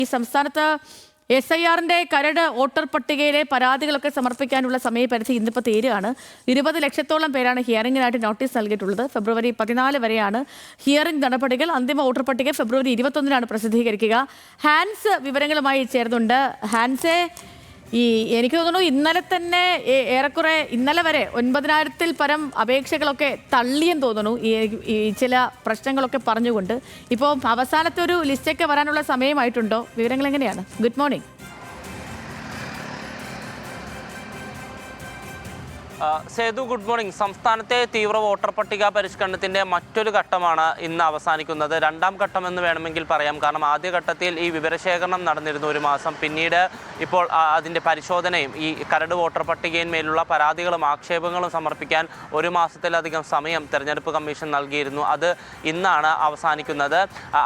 ഈ സംസ്ഥാനത്ത് SIR-ന്റെ കരട് വോട്ടർ പട്ടികയിലെ പരാതികളൊക്കെ സമർപ്പിക്കാനുള്ള സമയപരിധി ഇന്നിപ്പോൾ തീരുകയാണ്. 20 ലക്ഷത്തോളം പേരാണ് ഹിയറിംഗിനായിട്ട് നോട്ടീസ് നൽകിയിട്ടുള്ളത്. ഫെബ്രുവരി 14 വരെയാണ് ഹിയറിംഗ് നടപടികൾ. അന്തിമ വോട്ടർ പട്ടിക ഫെബ്രുവരി 21-നാണ് പ്രസിദ്ധീകരിക്കുക. ഹാൻസ് വിവരങ്ങളുമായി ചേർന്നുണ്ട്. ഹാൻസെ, എനിക്ക് തോന്നുന്നു ഇന്നലെ തന്നെ ഏറെക്കുറെ ഇന്നലെ വരെ 9,000-ൽ പരം അപേക്ഷകളൊക്കെ തള്ളിയെന്ന് തോന്നുന്നു, ഈ ചില പ്രശ്നങ്ങളൊക്കെ പറഞ്ഞുകൊണ്ട്. ഇപ്പോൾ അവസാനത്തെ ഒരു ലിസ്റ്റൊക്കെ വരാനുള്ള സമയമായിട്ടുണ്ടോ? വിവരങ്ങൾ എങ്ങനെയാണ്? Good morning. Sethu, good morning. സംസ്ഥാനത്തെ തീവ്ര വോട്ടർ പട്ടിക പരിഷ്കരണത്തിന്റെ മറ്റൊരു ഘട്ടമാണ് ഇന്ന് അവസാനിക്കുന്നത്. രണ്ടാം ഘട്ടം എന്ന് വേണമെങ്കിൽ പറയാം. കാരണം ആദ്യഘട്ടത്തിൽ ഈ വിവരശേഖരണം നടന്നിരുന്നു 1 മാസം. പിന്നീട് ഇപ്പോൾ അതിൻ്റെ പരിശോധനയും ഈ കരട് വോട്ടർ പട്ടികയിന്മേലുള്ള പരാതികളും ആക്ഷേപങ്ങളും സമർപ്പിക്കാൻ 1 മാസത്തിലധികം സമയം തെരഞ്ഞെടുപ്പ് കമ്മീഷൻ നൽകിയിരുന്നു. അത് ഇന്നാണ് അവസാനിക്കുന്നത്.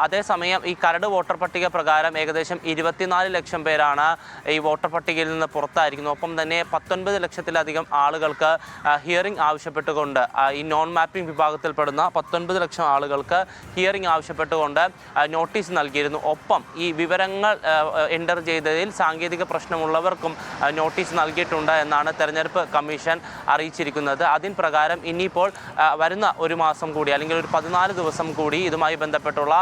അതേസമയം ഈ കരട് വോട്ടർ പട്ടിക പ്രകാരം ഏകദേശം 24 ലക്ഷം പേരാണ് ഈ വോട്ടർ പട്ടികയിൽ നിന്ന് പുറത്തായിരിക്കുന്നത്. ഒപ്പം തന്നെ 19 ലക്ഷത്തിലധികം ആളുകൾക്ക് ഹിയറിംഗ് ആവശ്യപ്പെട്ടുകൊണ്ട്, ഈ നോൺ മാപ്പിംഗ് വിഭാഗത്തിൽപ്പെടുന്ന 19 ലക്ഷം ആളുകൾക്ക് ഹിയറിംഗ് ആവശ്യപ്പെട്ടുകൊണ്ട് നോട്ടീസ് നൽകിയിരുന്നു. ഒപ്പം ഈ വിവരങ്ങൾ എൻ്റർ ചെയ്തതിൽ സാങ്കേതിക പ്രശ്നമുള്ളവർക്കും നോട്ടീസ് നൽകിയിട്ടുണ്ട് എന്നാണ് തെരഞ്ഞെടുപ്പ് കമ്മീഷൻ അറിയിച്ചിരിക്കുന്നത്. അതിന് പ്രകാരം ഇനിയിപ്പോൾ വരുന്ന 1 മാസം കൂടി, അല്ലെങ്കിൽ ഒരു 14 ദിവസം കൂടി ഇതുമായി ബന്ധപ്പെട്ടുള്ള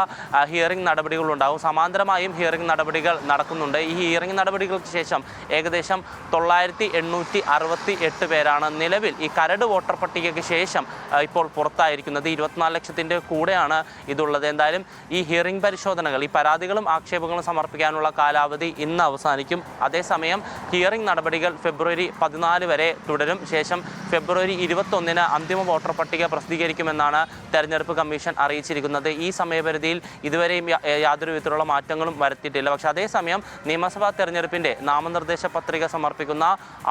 ഹിയറിംഗ് നടപടികളുണ്ടാകും. സമാന്തരമായും ഹിയറിംഗ് നടപടികൾ നടക്കുന്നുണ്ട്. ഈ ഹിയറിംഗ് നടപടികൾക്ക് ശേഷം ഏകദേശം 9,868 പേരാണ് നിലവിൽ ഈ കരട് വോട്ടർ പട്ടികയ്ക്ക് ശേഷം ഇപ്പോൾ പുറത്തായിരിക്കുന്നത്. 24 ലക്ഷത്തിൻ്റെ കൂടെയാണ് ഇതുള്ളത്. എന്തായാലും ഈ ഹിയറിംഗ് പരിശോധനകൾ, ഈ പരാതികളും ആക്ഷേപങ്ങളും സമർപ്പിക്കാനുള്ള കാലാവധി ഇന്ന് അവസാനിക്കും. അതേസമയം ഹിയറിംഗ് നടപടികൾ ഫെബ്രുവരി 14 വരെ തുടരും. ശേഷം ഫെബ്രുവരി 21-ന് അന്തിമ വോട്ടർ പട്ടിക പ്രസിദ്ധീകരിക്കുമെന്നാണ് തെരഞ്ഞെടുപ്പ് കമ്മീഷൻ അറിയിച്ചിരിക്കുന്നത്. ഈ സമയപരിധിയിൽ ഇതുവരെയും യാതൊരു വിധത്തിലുള്ള മാറ്റങ്ങളും വരുത്തിയിട്ടില്ല. പക്ഷേ അതേസമയം നിയമസഭാ തെരഞ്ഞെടുപ്പിൻ്റെ നാമനിർദ്ദേശ പത്രിക സമർപ്പിക്കുന്ന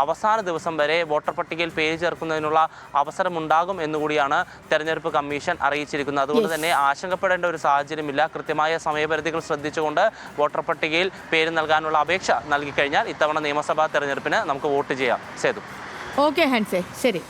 അവസാന ദിവസം വരെ വോട്ടർ പട്ടികയിൽ പേര് ചേർക്കുന്നതിനുള്ള അവസരമുണ്ടാകും എന്നുകൂടിയാണ് തെരഞ്ഞെടുപ്പ് കമ്മീഷൻ അറിയിച്ചിരിക്കുന്നത്. അതുകൊണ്ട് തന്നെ ആശങ്കപ്പെടേണ്ട ഒരു സാഹചര്യമില്ല. കൃത്യമായ സമയപരിധികൾ ശ്രദ്ധിച്ചുകൊണ്ട് വോട്ടർ പട്ടികയിൽ പേര് നൽകാനുള്ള അപേക്ഷ നൽകിക്കഴിഞ്ഞാൽ ഇത്തവണ നിയമസഭാ തെരഞ്ഞെടുപ്പിന് നമുക്ക് വോട്ട് ചെയ്യാം. സേതു. ഓക്കെ ഹാൻസെ, ശരി.